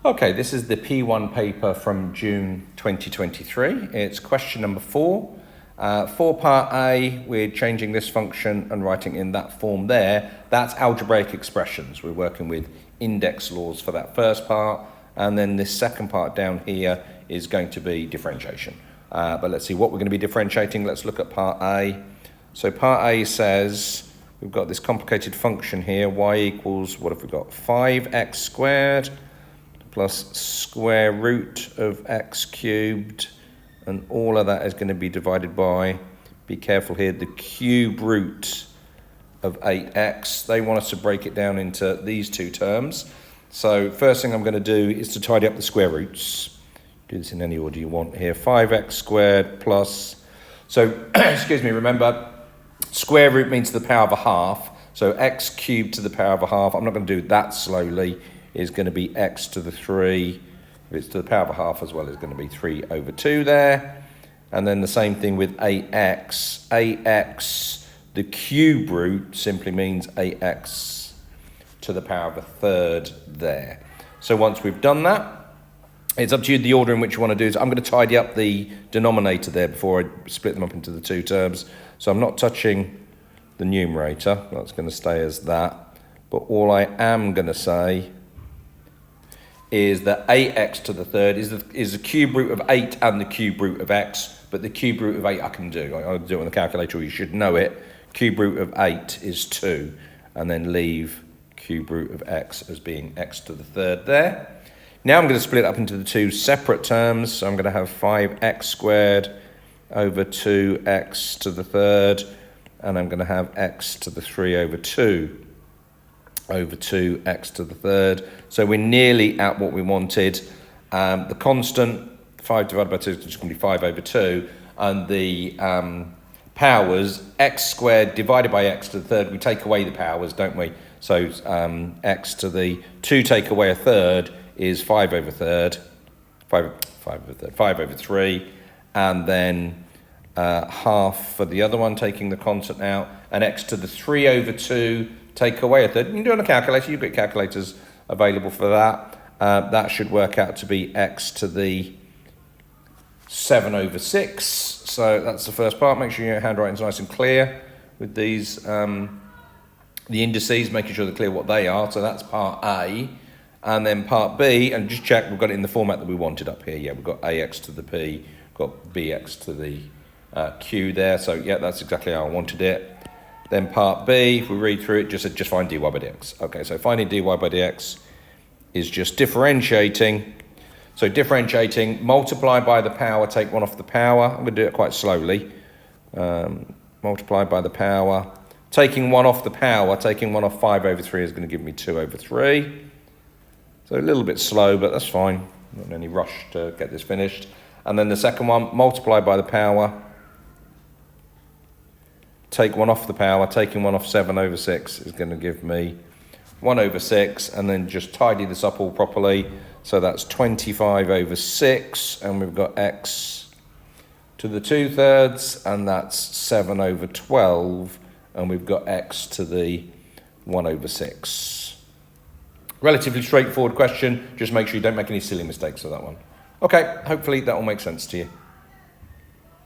Okay, this is the P1 paper from June 2023. It's question number 4. For part A, we're changing this function and writing in that form there. That's algebraic expressions. We're working with index laws for that first part. And then this second part down here is going to be differentiation. But let's see what we're going to be differentiating. Let's look at part A. So part A says we've got this complicated function here. Y equals, what have we got? 5x squared plus square root of x cubed, and all of that is going to be divided by, be careful here, the cube root of 8x. They want us to break it down into these two terms. So first thing I'm going to do is to tidy up the square roots. Do this in any order you want here. 5x squared plus, so excuse me, remember, square root means to the power of a half. So x cubed to the power of a half, I'm not going to do that slowly, is going to be x to the 3. If it's to the power of a half as well, is going to be 3 over 2 there. And then the same thing with 8x. 8x, the cube root simply means 8x to the power of a third there. So once we've done that, it's up to you the order in which you want to do it. I'm going to tidy up the denominator there before I split them up into the two terms. So I'm not touching the numerator. That's going to stay as that. But all I am going to say is that 8x to the third is the cube root of 8 and the cube root of x, but the cube root of 8 I can do. I'll do it on the calculator, you should know it. Cube root of 8 is 2, and then leave cube root of x as being x to the third there. Now I'm going to split up into the two separate terms, so I'm going to have 5x squared over 2x to the third, and I'm going to have x to the 3 over 2 over 2x to the third. So we're nearly at what we wanted. The constant, 5 divided by 2 is just going to be 5 over 2. And the powers, x squared divided by x to the third, we take away the powers, don't we? So x to the 2 take away a third is 5 over 3. And then half for the other one, taking the constant out. And x to the 3 over 2 take away a third. You can do it on a calculator. You've got calculators available for that. That should work out to be x to the 7 over 6. So that's the first part. Make sure your handwriting's nice and clear with these, the indices, making sure they're clear what they are. So that's part A. And then part B, and just check we've got it in the format that we wanted up here. Yeah, we've got AX to the P, we've got BX to the Q there. So yeah, that's exactly how I wanted it. Then part B, if we read through it, just find dy by dx. Okay, so finding dy by dx is just differentiating. So differentiating, multiply by the power, take 1 off the power. I'm going to do it quite slowly. Multiply by the power. Taking 1 off the power, taking 1 off 5 over 3 is going to give me 2 over 3. So a little bit slow, but that's fine. Not in any rush to get this finished. And then the second one, multiply by the power. Take 1 off the power, taking 1 off 7 over 6 is going to give me 1 over 6, and then just tidy this up all properly. So that's 25 over 6, and we've got x to the 2/3, and that's 7 over 12, and we've got x to the 1 over 6. Relatively straightforward question. Just make sure you don't make any silly mistakes with that one. Okay, hopefully that will make sense to you.